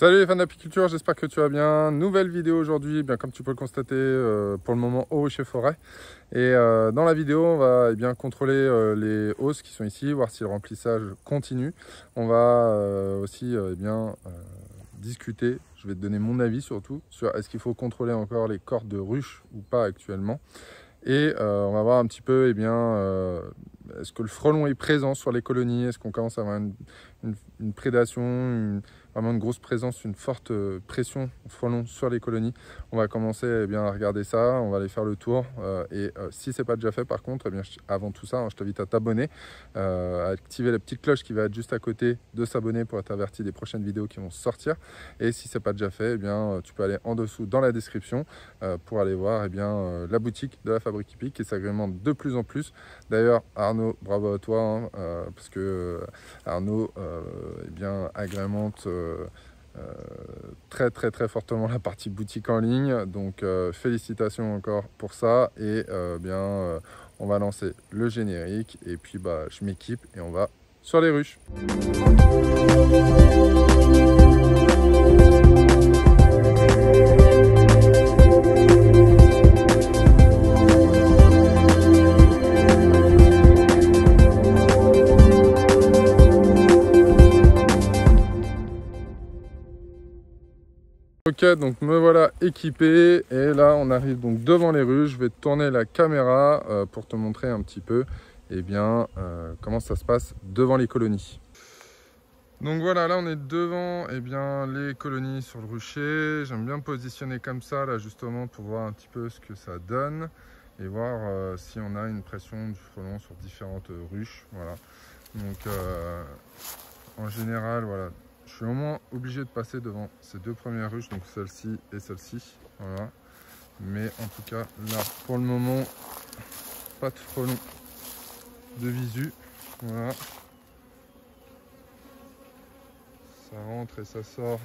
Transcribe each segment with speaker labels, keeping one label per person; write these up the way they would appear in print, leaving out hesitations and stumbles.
Speaker 1: Salut les fans d'apiculture, j'espère que tu vas bien. Nouvelle vidéo aujourd'hui, bien comme tu peux le constater, pour le moment au rucher forêt. Et dans la vidéo, on va contrôler les hausses qui sont ici, voir si le remplissage continue. On va aussi discuter, je vais te donner mon avis surtout, sur est-ce qu'il faut contrôler encore les cordes de ruche ou pas actuellement. Et on va voir un petit peu, est-ce que le frelon est présent sur les colonies? Est-ce qu'on commence à avoir une prédation, vraiment une grosse présence, une forte pression frelon sur les colonies? On va commencer à regarder ça, on va aller faire le tour. Si ce n'est pas déjà fait par contre, avant tout ça, je t'invite à t'abonner, à activer la petite cloche qui va être juste à côté de s'abonner pour être averti des prochaines vidéos qui vont sortir. Et si ce n'est pas déjà fait, tu peux aller en dessous dans la description pour aller voir la boutique de la Fabrique Hippique qui s'agrémente de plus en plus. D'ailleurs, Arnaud, bravo à toi, parce que Arnaud agrémente très fortement la partie boutique en ligne. Donc félicitations encore pour ça. Et on va lancer le générique et puis je m'équipe et on va sur les ruches. Ok, donc me voilà équipé et là on arrive donc devant les ruches. Je vais tourner la caméra pour te montrer un petit peu comment ça se passe devant les colonies. Donc voilà, là on est devant les colonies sur le rucher. J'aime bien me positionner comme ça là justement pour voir un petit peu ce que ça donne et voir si on a une pression du frelon sur différentes ruches. Voilà. Donc en général, voilà. Je suis au moins obligé de passer devant ces deux premières ruches, donc celle-ci et celle-ci. Voilà. Mais en tout cas, là, pour le moment, pas de frelon de visu. Voilà. Ça rentre et ça sort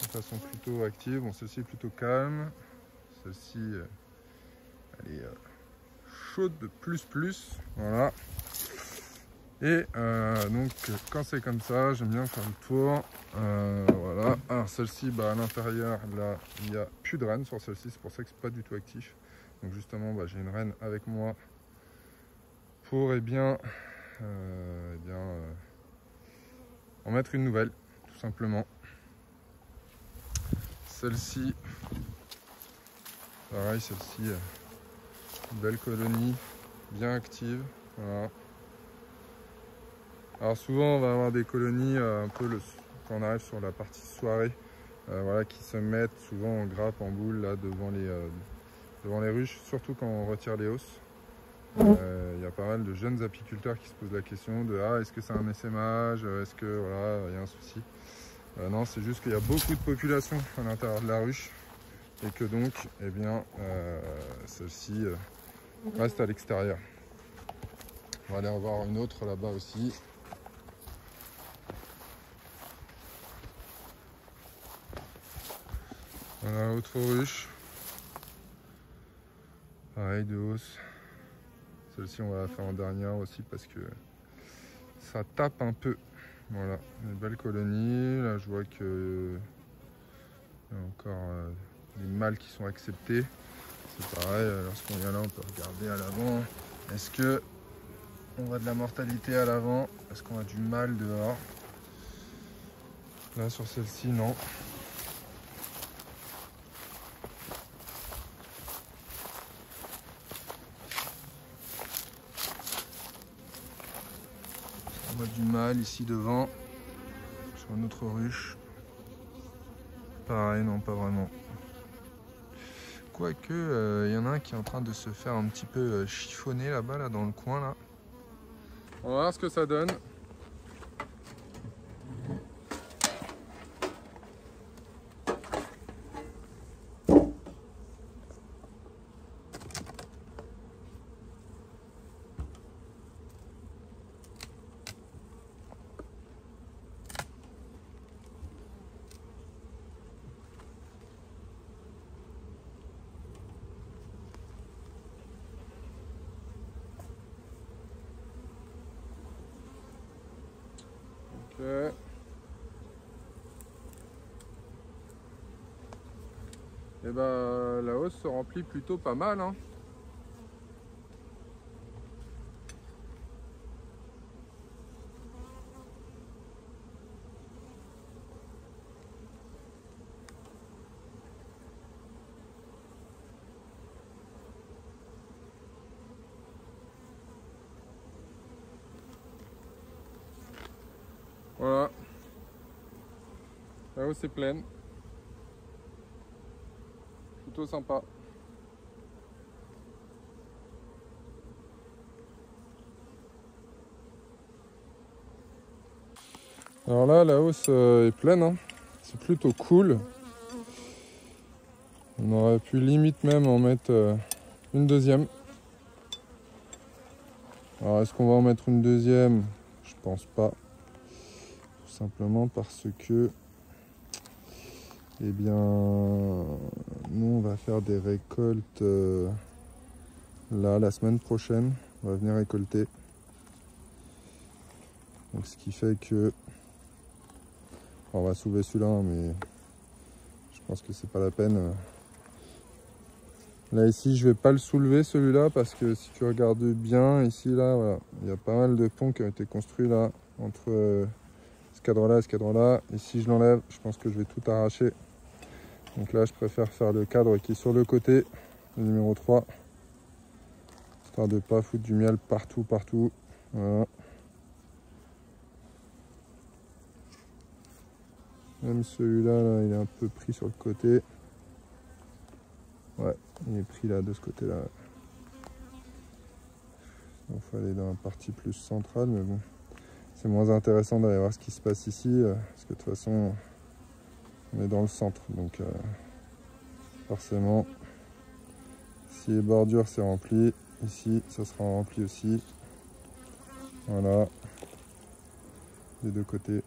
Speaker 1: de façon plutôt active. Bon, celle-ci est plutôt calme. Celle-ci, elle est chaude de plus. Voilà. Et donc quand c'est comme ça, j'aime bien faire le tour. Voilà. Alors celle-ci, à l'intérieur, là, il n'y a plus de reine sur celle-ci, c'est pour ça que c'est pas du tout actif. Donc justement, j'ai une reine avec moi pour en mettre une nouvelle, tout simplement. Celle-ci, pareil, celle-ci, une belle colonie, bien active. Voilà. Alors souvent on va avoir des colonies quand on arrive sur la partie soirée, qui se mettent souvent en grappe, en boule là devant les ruches, surtout quand on retire les hausses. Il y a pas mal de jeunes apiculteurs qui se posent la question de est-ce que c'est un essaimage, est-ce que il y a un souci. Non, c'est juste qu'il y a beaucoup de population à l'intérieur de la ruche et que donc celle-ci reste à l'extérieur. On va aller en voir une autre là-bas aussi. Voilà, autre ruche. Pareil, de hausse. Celle-ci, on va la faire en dernière aussi parce que ça tape un peu. Voilà, une belle colonie. Là, je vois que il y a encore des mâles qui sont acceptés. C'est pareil, lorsqu'on vient là, on peut regarder à l'avant. Est-ce que on voit de la mortalité à l'avant? Est-ce qu'on a du mâle dehors? Là, sur celle-ci, non. On voit du mâle ici devant, sur une autre ruche. Pareil, non, pas vraiment. Quoique, il y en a un qui est en train de se faire un petit peu chiffonner là-bas, là, dans le coin, là. On va voir ce que ça donne. Ok. et ben la hausse se remplit plutôt pas mal, hein. Voilà, la hausse est pleine, plutôt sympa. Alors là, la hausse est pleine, hein. C'est plutôt cool. On aurait pu limite même en mettre une deuxième. Alors est-ce qu'on va en mettre une deuxième? Je pense pas. Tout simplement parce que, eh bien, nous on va faire des récoltes là la semaine prochaine. On va venir récolter. Donc ce qui fait que on va soulever celui-là, mais je pense que c'est pas la peine. Là ici je vais pas le soulever celui-là parce que si tu regardes bien ici là, voilà, il y a pas mal de ponts qui ont été construits là entre ce cadre-là et ce cadre-là. Et si je l'enlève, je pense que je vais tout arracher. Donc là je préfère faire le cadre qui est sur le côté, le numéro 3, histoire de pas foutre du miel partout. Voilà. Même celui-là, là, il est un peu pris sur le côté. Ouais, il est pris là, de ce côté-là. Il faut aller dans la partie plus centrale, mais bon. C'est moins intéressant d'aller voir ce qui se passe ici, parce que de toute façon, on est dans le centre. Donc, forcément, si les bordures, c'est rempli, ici, ça sera rempli aussi. Voilà. Des deux côtés.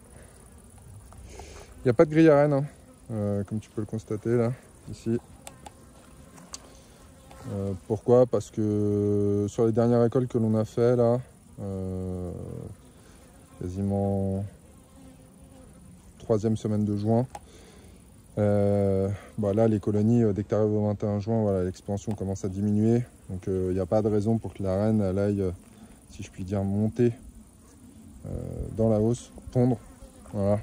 Speaker 1: Il n'y a pas de grille à rennes, hein, comme tu peux le constater là, ici. Pourquoi? Parce que sur les dernières récoltes que l'on a fait là, quasiment 3e semaine de juin, bah là les colonies, dès que tu arrives au 21 juin, voilà, l'expansion commence à diminuer. Donc il n'y a pas de raison pour que la reine elle aille, si je puis dire, monter dans la hausse, pondre. Voilà.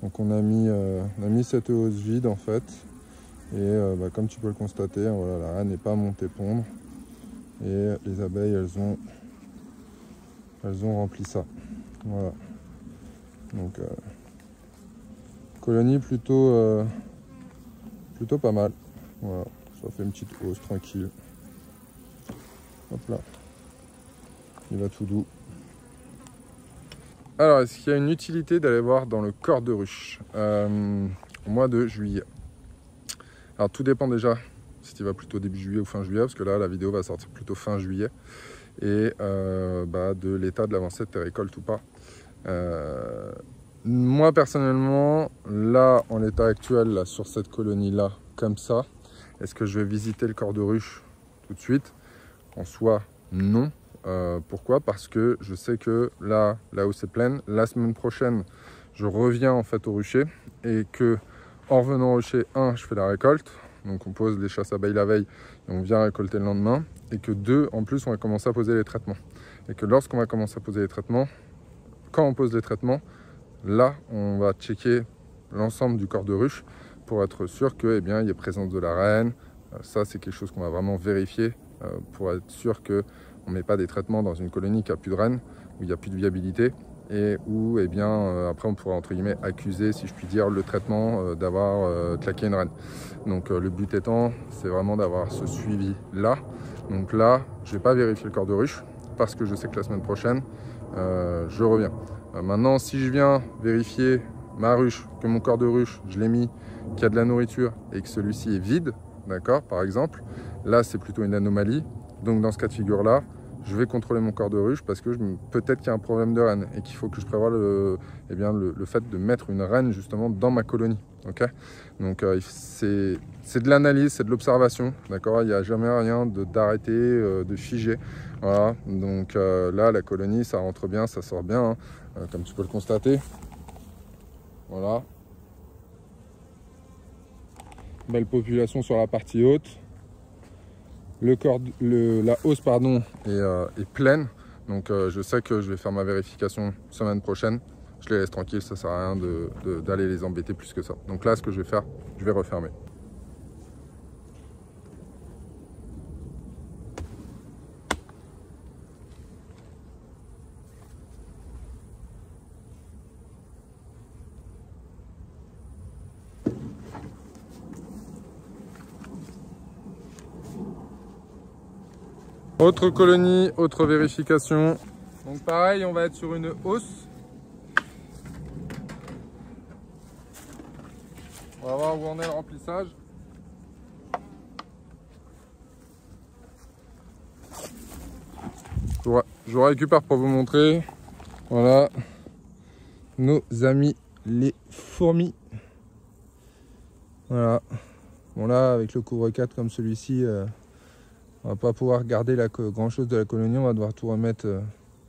Speaker 1: Donc on a mis cette hausse vide en fait. Et bah, comme tu peux le constater, voilà, la reine n'est pas montée pondre. Et les abeilles, elles ont rempli ça. Voilà. Donc colonie plutôt pas mal. Voilà. Ça fait une petite hausse tranquille. Hop là. Il va tout doux. Alors, est-ce qu'il y a une utilité d'aller voir dans le corps de ruche au mois de juillet? Alors tout dépend déjà si tu vas plutôt début juillet ou fin juillet, parce que là la vidéo va sortir plutôt fin juillet, et bah, de l'état de l'avancée de tes récoltes ou pas. Moi personnellement, là en l'état actuel, là, sur cette colonie là, comme ça, est-ce que je vais visiter le corps de ruche tout de suite? En soi, non. Pourquoi? Parce que je sais que là où c'est pleine, la semaine prochaine, je reviens en fait au rucher, et que en revenant au rucher, je fais la récolte, donc on pose les chasses abeilles la veille et on vient récolter le lendemain, et que 2, en plus, on va commencer à poser les traitements. Et que lorsqu'on va commencer à poser les traitements, quand on pose les traitements, là, on va checker l'ensemble du corps de ruche pour être sûr qu'il y ait présence de la reine. Ça, c'est quelque chose qu'on va vraiment vérifier pour être sûr qu'on ne met pas des traitements dans une colonie qui n'a plus de reine, où il n'y a plus de viabilité, et où après on pourra entre guillemets accuser, si je puis dire, le traitement d'avoir claqué une reine. Donc le but étant, c'est vraiment d'avoir ce suivi là. Donc là, je ne vais pas vérifier le corps de ruche parce que je sais que la semaine prochaine, je reviens. Maintenant, si je viens vérifier ma ruche, que mon corps de ruche, je l'ai mis, qu'il y a de la nourriture et que celui-ci est vide, d'accord, par exemple, là c'est plutôt une anomalie. Donc dans ce cas de figure là, je vais contrôler mon corps de ruche parce que peut-être qu'il y a un problème de reine et qu'il faut que je prévoie le fait de mettre une reine justement dans ma colonie. Okay, donc c'est de l'analyse, c'est de l'observation, d'accord. Il n'y a jamais rien d'arrêté, de figé. Voilà, donc là la colonie ça rentre bien, ça sort bien, hein, comme tu peux le constater. Voilà. belle population sur la partie haute. La hausse pardon, est pleine. Donc je sais que je vais faire ma vérification semaine prochaine. Je les laisse tranquilles, ça sert à rien d'aller les embêter plus que ça. Donc là, ce que je vais faire, je vais refermer. Autre colonie, autre vérification. Donc pareil, on va être sur une hausse. On va voir où en est le remplissage. Je récupère pour vous montrer. Voilà nos amis les fourmis. Voilà. Bon là, avec le couvre-4 comme celui-ci, on va pas pouvoir garder grand chose de la colonie. On va devoir tout remettre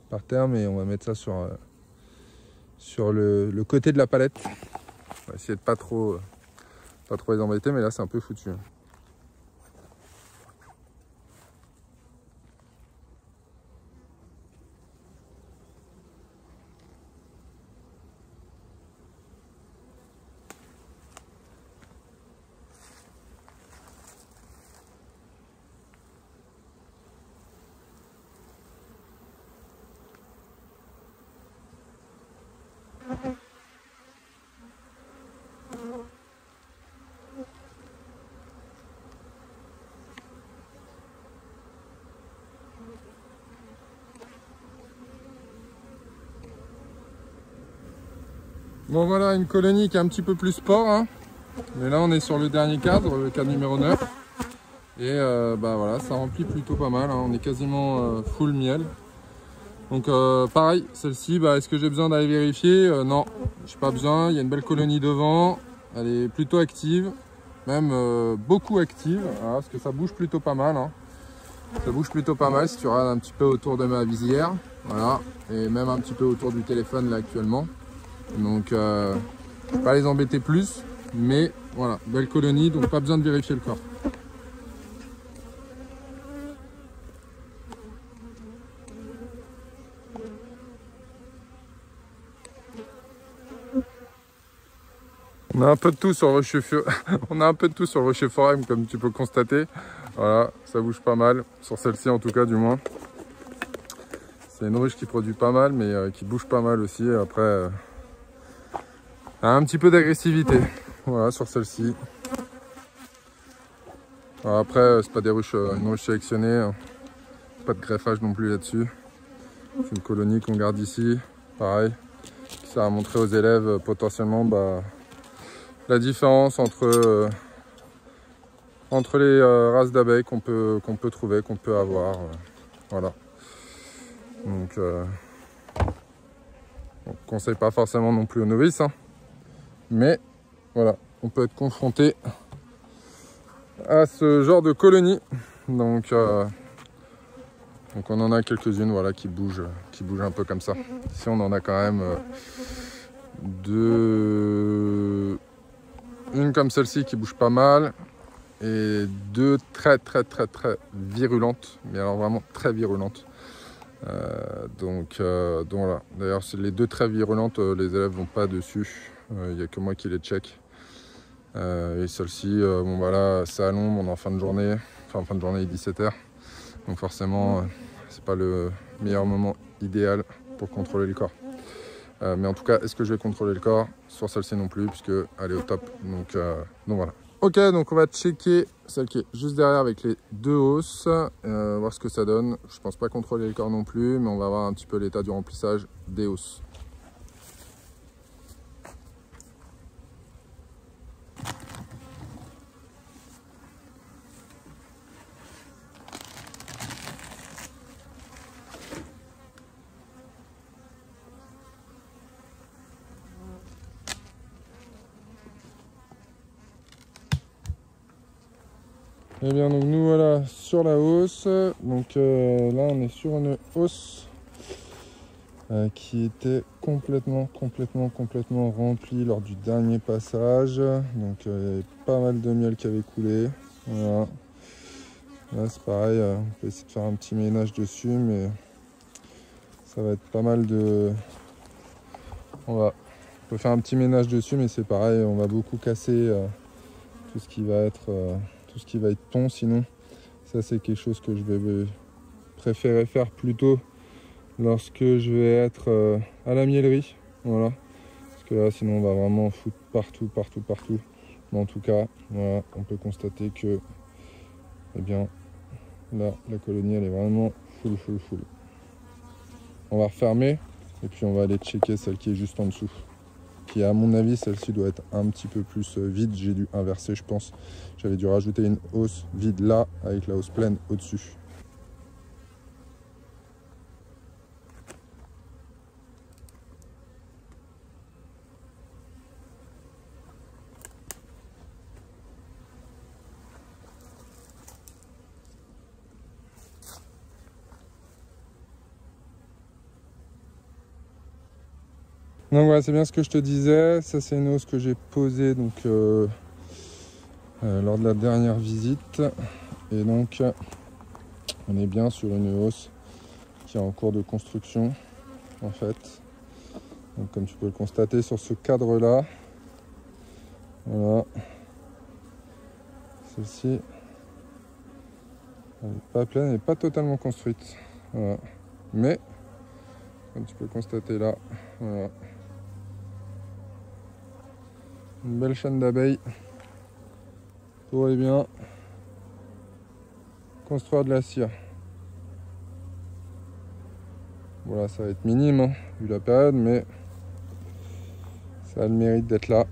Speaker 1: par terre, mais on va mettre ça sur le côté de la palette. On va essayer de pas trop les embêter, mais là c'est un peu foutu. Bon voilà, une colonie qui est un petit peu plus sport, hein. Mais là on est sur le dernier cadre, le cadre numéro 9. Et bah voilà, ça remplit plutôt pas mal, hein. On est quasiment full miel. Donc pareil, celle-ci, bah, est-ce que j'ai besoin d'aller vérifier? Non, j'ai pas besoin. Il y a une belle colonie devant, elle est plutôt active, même beaucoup active, voilà, parce que ça bouge plutôt pas mal, hein. Ça bouge plutôt pas mal si tu regardes un petit peu autour de ma visière, voilà, et même un petit peu autour du téléphone là actuellement. Donc je ne vais pas les embêter plus, mais voilà, belle colonie, donc pas besoin de vérifier le corps. On a un peu de tout sur le rocher on a un peu de tout sur le rocher forum, comme tu peux constater. Voilà, ça bouge pas mal, sur celle-ci en tout cas du moins. C'est une ruche qui produit pas mal, mais qui bouge pas mal aussi. Après, un petit peu d'agressivité, voilà, sur celle-ci. Après, c'est pas des ruches, une ruche sélectionnée, hein. Pas de greffage non plus là-dessus. C'est une colonie qu'on garde ici, pareil, qui sert à montrer aux élèves potentiellement la différence entre les races d'abeilles qu'on peut trouver, qu'on peut avoir. Voilà. Donc, on ne conseille pas forcément non plus aux novices, hein. Mais voilà, on peut être confronté à ce genre de colonie. Donc on en a quelques-unes, voilà, qui bougent un peu comme ça. Ici on en a quand même une comme celle-ci qui bouge pas mal et deux très virulentes, mais alors vraiment très virulentes. Donc voilà, d'ailleurs les deux très virulentes, les élèves vont pas dessus, il n'y a que moi qui les check. Et celle-ci, bon voilà, c'est à l'ombre, on est en fin de journée, enfin fin de journée, il est 17h, donc forcément c'est pas le meilleur moment idéal pour contrôler le corps. Mais en tout cas, est-ce que je vais contrôler le corps? Sur celle-ci non plus, puisque elle est au top, donc voilà. Ok, donc on va checker celle qui est juste derrière avec les deux hausses, voir ce que ça donne. Je pense pas contrôler le corps non plus, mais on va voir un petit peu l'état du remplissage des hausses. Et bien donc nous voilà sur la hausse, donc là on est sur une hausse qui était complètement rempli lors du dernier passage. Donc il y avait pas mal de miel qui avait coulé. Voilà. Là c'est pareil, on peut essayer de faire un petit ménage dessus, mais ça va être pas mal de... On peut faire un petit ménage dessus, mais c'est pareil, on va beaucoup casser tout ce qui va être thon. Sinon, ça c'est quelque chose que je vais préférer faire plutôt lorsque je vais être à la miellerie. Voilà. Parce que là, sinon, on va vraiment foutre partout. Mais en tout cas, voilà, on peut constater que, eh bien, là, la colonie, elle est vraiment full. On va refermer et puis on va aller checker celle qui est juste en dessous. Qui, à mon avis, celle-ci doit être un petit peu plus vide. J'ai dû inverser, je pense. J'avais dû rajouter une hausse vide là, avec la hausse pleine au-dessus. Donc voilà, c'est bien ce que je te disais. Ça, c'est une hausse que j'ai posée donc, lors de la dernière visite. Et donc, on est bien sur une hausse qui est en cours de construction, en fait. Donc, comme tu peux le constater sur ce cadre-là, voilà. Celle-ci, elle n'est pas pleine, elle n'est pas totalement construite. Voilà. Mais, comme tu peux le constater là, voilà. Une belle chaîne d'abeilles pour aller bien construire de la cire. Voilà, ça va être minime hein, vu la période, mais ça a le mérite d'être là.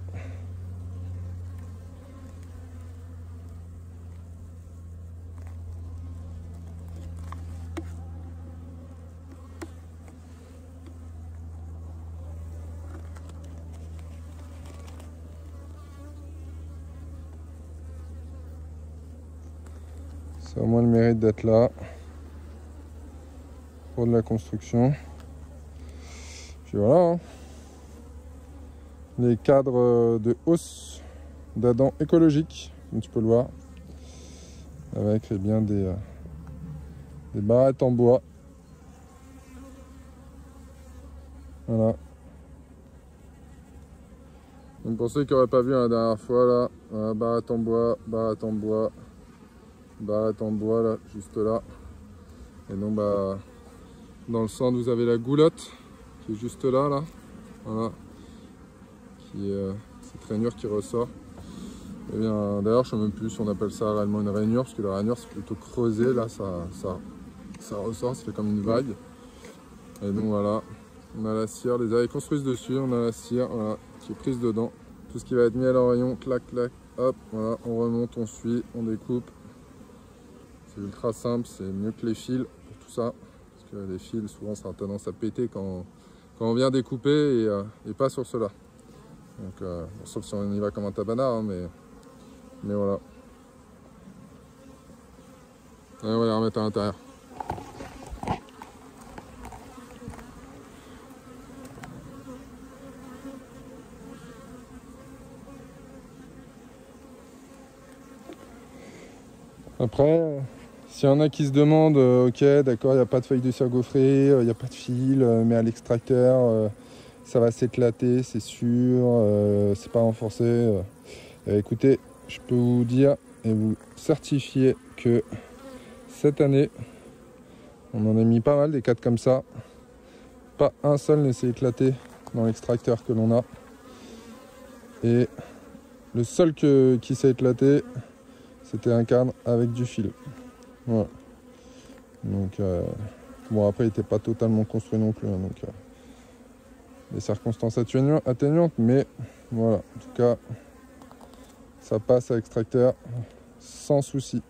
Speaker 1: Ça a au moins le mérite d'être là pour de la construction. Puis voilà, hein. Les cadres de hausse d'Adam écologique, comme tu peux le voir, avec eh bien, des barrettes en bois. Voilà. Donc pour ceux qui n'auraient pas vu la dernière fois, là, voilà, barrette en bois, barrette en bois, barrette en bois, là, juste là. Et donc, bah, dans le centre, vous avez la goulotte, qui est juste là. Voilà. Cette rainure qui ressort. Et bien, d'ailleurs, je ne sais même plus si on appelle ça réellement une rainure, parce que la rainure, c'est plutôt creusé, là, ça ressort, ça fait comme une vague. Et donc, voilà, on a la cire, les abeilles construisent dessus, on a la cire, voilà, qui est prise dedans. Tout ce qui va être mis à leur rayon, clac, hop, voilà, on remonte, on suit, on découpe. C'est ultra simple, c'est mieux que les fils pour tout ça. Parce que les fils, souvent, ça a tendance à péter quand on vient découper et pas sur cela. Donc, bon, sauf si on y va comme un tabanard, hein, mais voilà. Et on va les remettre à l'intérieur. Après, s'il y en a qui se demandent, ok, d'accord, il n'y a pas de feuille de cire gaufrée, il n'y a pas de fil, mais à l'extracteur, ça va s'éclater, c'est sûr, c'est pas renforcé. Écoutez, je peux vous dire et vous certifier que cette année, on en a mis pas mal des cadres comme ça. Pas un seul ne s'est éclaté dans l'extracteur que l'on a. Et le seul qui s'est éclaté, c'était un cadre avec du fil. Voilà. Donc, bon, après, il n'était pas totalement construit non plus. Hein, donc, des circonstances atténuantes, mais voilà. En tout cas, ça passe à l'extracteur sans souci.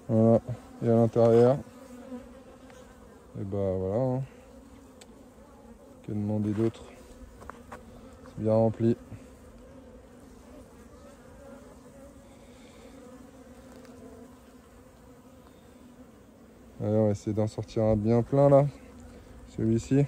Speaker 1: Voilà. Et à l'intérieur, et bah voilà. Hein. Que demander d'autre? C'est bien rempli. Allez, on va essayer d'en sortir un bien plein là. celui-ci.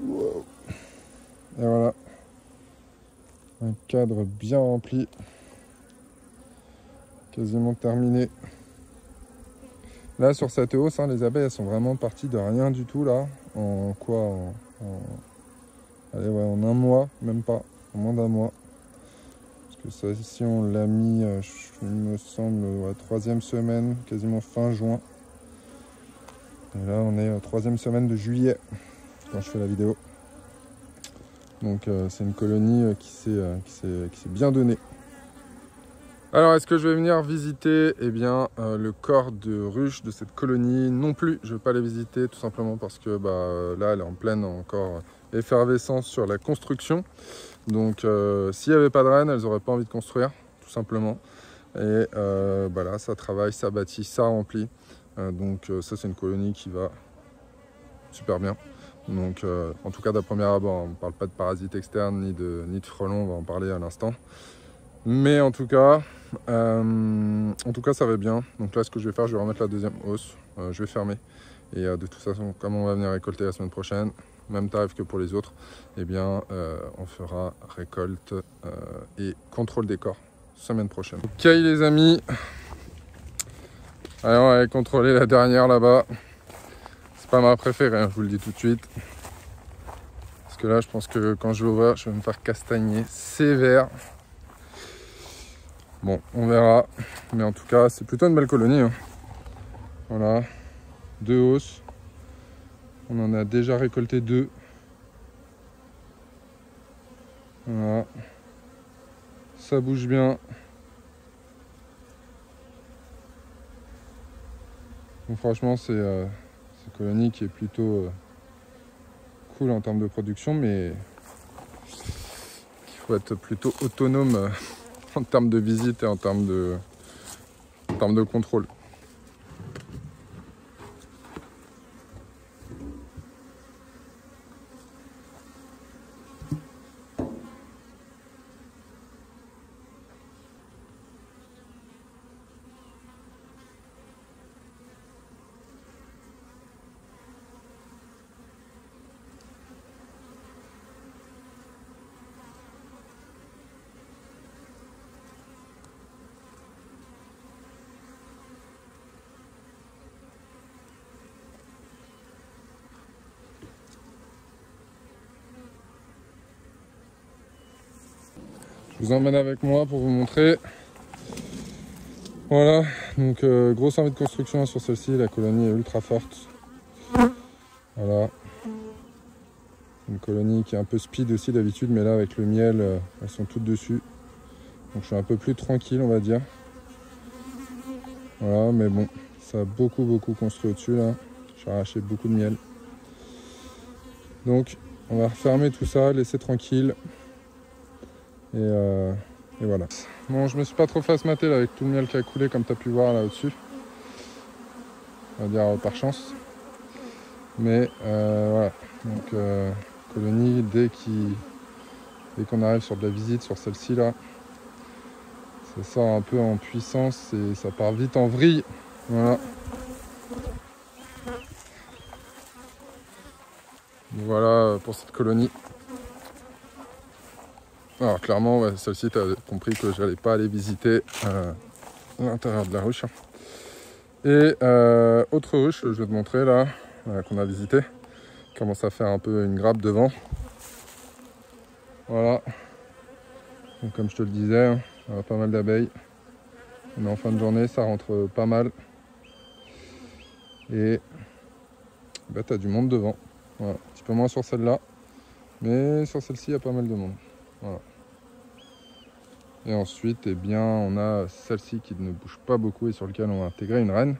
Speaker 1: Wow. Et voilà, un cadre bien rempli, quasiment terminé. Là sur cette hausse, hein, les abeilles elles sont vraiment parties de rien du tout là, en quoi, allez, ouais, en un mois, même pas, en moins d'un mois. Parce que ça ici on l'a mis, il me semble, ouais, 3e semaine, quasiment fin juin. Et là on est 3e semaine de juillet quand je fais la vidéo. Donc c'est une colonie qui s'est bien donnée. Alors est-ce que je vais venir visiter le corps de ruche de cette colonie? Non plus, je ne vais pas les visiter tout simplement parce que là elle est en pleine encore effervescence sur la construction. Donc s'il n'y avait pas de reine, elles n'auraient pas envie de construire tout simplement. Et là ça travaille, ça bâtit, ça remplit. Donc ça c'est une colonie qui va super bien. Donc en tout cas d'un premier abord, on ne parle pas de parasites externes ni de frelons, on va en parler à l'instant. Mais en tout cas ça va bien. Donc là ce que je vais faire, je vais remettre la deuxième hausse, je vais fermer. Et de toute façon, comme on va venir récolter la semaine prochaine, même tarif que pour les autres, on fera récolte et contrôle des corps semaine prochaine. Ok les amis, allez, on va aller contrôler la dernière là-bas. C'est pas ma préférée, hein, je vous le dis tout de suite. Parce que là je pense que quand je vais ouvrir, je vais me faire castagner sévère. Bon, on verra. Mais en tout cas, c'est plutôt une belle colonie. Hein. Voilà. 2 hausses. On en a déjà récolté 2. Voilà. Ça bouge bien. Donc franchement, c'est une colonie qui est plutôt cool en termes de production, mais il faut être plutôt autonome en termes de visite et en termes de contrôle. Je vous emmène avec moi pour vous montrer. Voilà, donc grosse envie de construction sur celle-ci, la colonie est ultra forte. Voilà. Une colonie qui est un peu speed aussi d'habitude, mais là avec le miel, elles sont toutes dessus. Donc je suis un peu plus tranquille, on va dire. Voilà, mais bon, ça a beaucoup construit au-dessus là. J'ai arraché beaucoup de miel. Donc on va refermer tout ça, laisser tranquille. Et voilà. Bon, je me suis pas trop fait asmater là avec tout le miel qui a coulé comme tu as pu voir là au-dessus. On va dire par chance. Mais voilà. Donc colonie, dès qu'on arrive sur de la visite sur celle-ci là, ça sort un peu en puissance et ça part vite en vrille. Voilà. Voilà pour cette colonie. Alors clairement, ouais, celle-ci, tu as compris que j'allais pas aller visiter l'intérieur de la ruche. Et autre ruche, je vais te montrer là, qu'on a visité. Commence à faire un peu une grappe devant. Voilà. Donc, comme je te le disais, on a pas mal d'abeilles. On est en fin de journée, ça rentre pas mal. Et bah, tu as du monde devant. Voilà. Un petit peu moins sur celle-là. Mais sur celle-ci, il y a pas mal de monde. Voilà. Et ensuite, on a celle-ci qui ne bouge pas beaucoup et sur lequel on va intégrer une reine,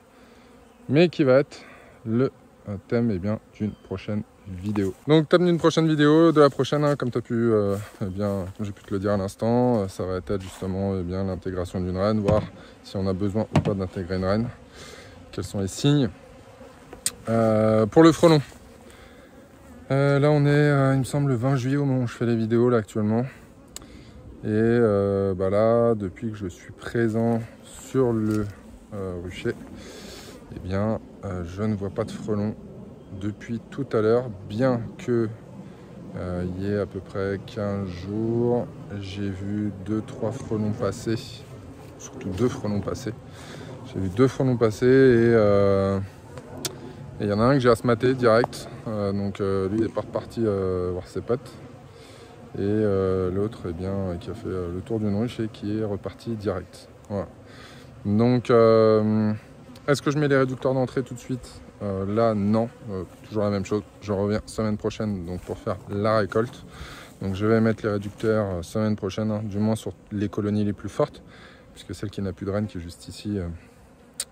Speaker 1: mais qui va être le thème d'une prochaine vidéo. Donc, thème d'une prochaine vidéo, de la prochaine, hein, comme tu as pu, comme j'ai pu te le dire à l'instant, ça va être justement l'intégration d'une reine, voir si on a besoin ou pas d'intégrer une reine, quels sont les signes. Pour le frelon, Là on est, il me semble, le 20 juillet au moment où je fais les vidéos là actuellement. Et bah là, depuis que je suis présent sur le rucher, eh bien je ne vois pas de frelons depuis tout à l'heure, bien que il y ait à peu près 15 jours, j'ai vu 2-3 frelons passer, surtout 2 frelons passer. J'ai vu 2 frelons passer et il y en a un que j'ai asthmaté direct, donc lui il est pas reparti voir ses potes. Et l'autre eh bien, qui a fait le tour d'une ruche et qui est reparti direct. Voilà. Donc est-ce que je mets les réducteurs d'entrée tout de suite? Là non, toujours la même chose. Je reviens semaine prochaine donc, pour faire la récolte. Donc je vais mettre les réducteurs semaine prochaine, hein, du moins sur les colonies les plus fortes, puisque celle qui n'a plus de reine, qui est juste ici,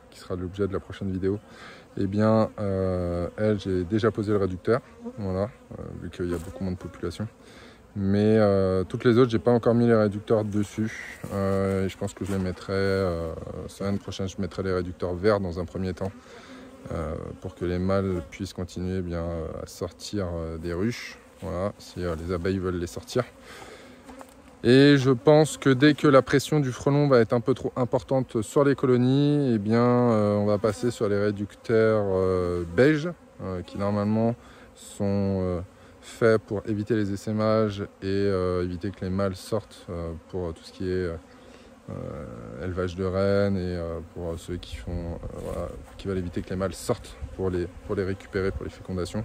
Speaker 1: qui sera l'objet de la prochaine vidéo, eh bien elle, j'ai déjà posé le réducteur, voilà, vu qu'il y a beaucoup moins de population. Mais toutes les autres, j'ai pas encore mis les réducteurs dessus. Et je pense que je les mettrai semaine prochaine. Je mettrai les réducteurs verts dans un premier temps pour que les mâles puissent continuer bien à sortir des ruches. Voilà, si les abeilles veulent les sortir. Et je pense que dès que la pression du frelon va être un peu trop importante sur les colonies, eh bien, on va passer sur les réducteurs beige qui normalement sont fait pour éviter les essaimages et éviter que les mâles sortent pour tout ce qui est élevage de rennes et pour ceux qui font voilà, qui veulent éviter que les mâles sortent pour les récupérer pour les fécondations.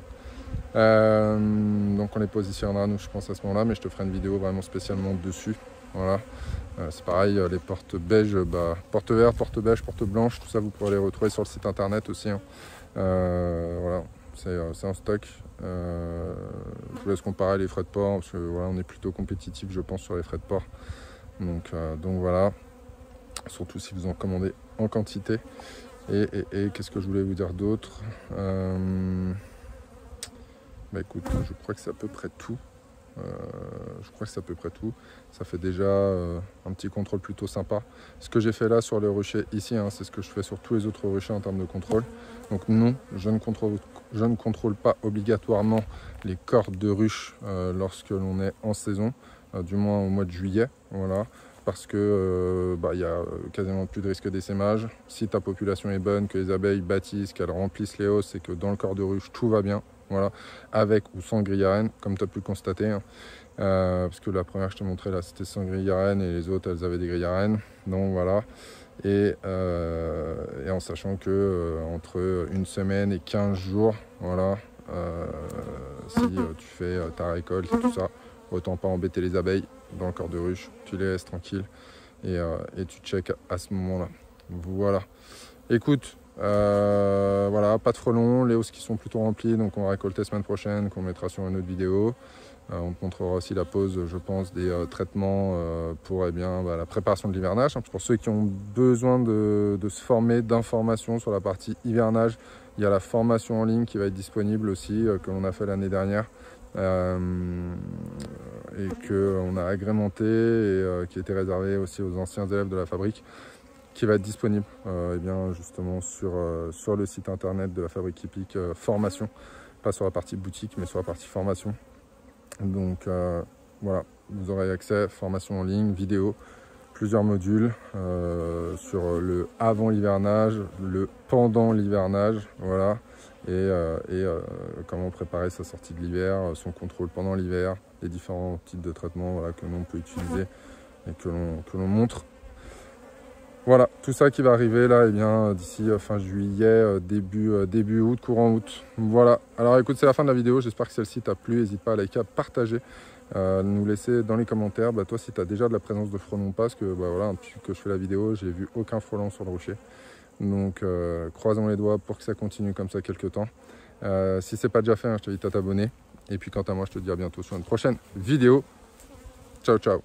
Speaker 1: Donc on les positionnera nous je pense à ce moment là, mais je te ferai une vidéo vraiment spécialement dessus. Voilà, c'est pareil, les portes beige, porte verte, porte beige, porte blanche, tout ça vous pourrez les retrouver sur le site internet aussi, hein. Voilà, c'est en stock. Je vous laisse comparer les frais de port parce que voilà, on est plutôt compétitif je pense sur les frais de port, donc voilà, surtout si vous en commandez en quantité. Et qu'est-ce que je voulais vous dire d'autre? Bah écoute, je crois que c'est à peu près tout. Ça fait déjà un petit contrôle plutôt sympa. Ce que j'ai fait là sur le rucher ici, hein, c'est ce que je fais sur tous les autres ruchers en termes de contrôle. Donc non, je ne contrôle pas obligatoirement les cordes de ruche lorsque l'on est en saison, du moins au mois de juillet, voilà, parce que il y a quasiment plus de risque d'essaimage. Si ta population est bonne, que les abeilles bâtissent, qu'elles remplissent les hausses et que dans le corps de ruche tout va bien, voilà, avec ou sans grille à reine, comme tu as pu le constater, hein. Parce que la première que je te montrais là c'était sans grille à reine et les autres elles avaient des grilles à reine, donc voilà. Et en sachant que entre une semaine et 15 jours, voilà, si tu fais ta récolte et tout ça, autant pas embêter les abeilles dans le corps de ruche, tu les laisses tranquilles et tu check à ce moment là. Voilà, écoute, voilà, pas de frelons, les hausses qui sont plutôt remplies, donc on va récolter semaine prochaine, qu'on mettra sur une autre vidéo. On te montrera aussi la pose, je pense, des traitements pour la préparation de l'hivernage. Pour ceux qui ont besoin de se former, d'informations sur la partie hivernage, il y a la formation en ligne qui va être disponible aussi, que l'on a fait l'année dernière. Et qu'on a agrémenté et qui a été réservé aussi aux anciens élèves de la fabrique, qui va être disponible justement sur le site internet de la fabrique hippique formation, pas sur la partie boutique mais sur la partie formation. Donc voilà, vous aurez accès, formation en ligne, vidéo, plusieurs modules sur le avant l'hivernage, le pendant l'hivernage, voilà, et comment préparer sa sortie de l'hiver, son contrôle pendant l'hiver, les différents types de traitements, voilà, que l'on peut utiliser et que l'on montre. Voilà, tout ça qui va arriver là, d'ici fin juillet, début août, courant août. Voilà, alors écoute, c'est la fin de la vidéo, j'espère que celle-ci t'a plu, n'hésite pas à liker, à partager, nous laisser dans les commentaires, toi si tu as déjà de la présence de frelons ou pas, parce que voilà, depuis que je fais la vidéo, j'ai vu aucun frelon sur le rocher. Donc croisons les doigts pour que ça continue comme ça quelques temps. Si c'est pas déjà fait, hein, je t'invite à t'abonner. Et puis quant à moi, je te dis à bientôt sur une prochaine vidéo. Ciao, ciao.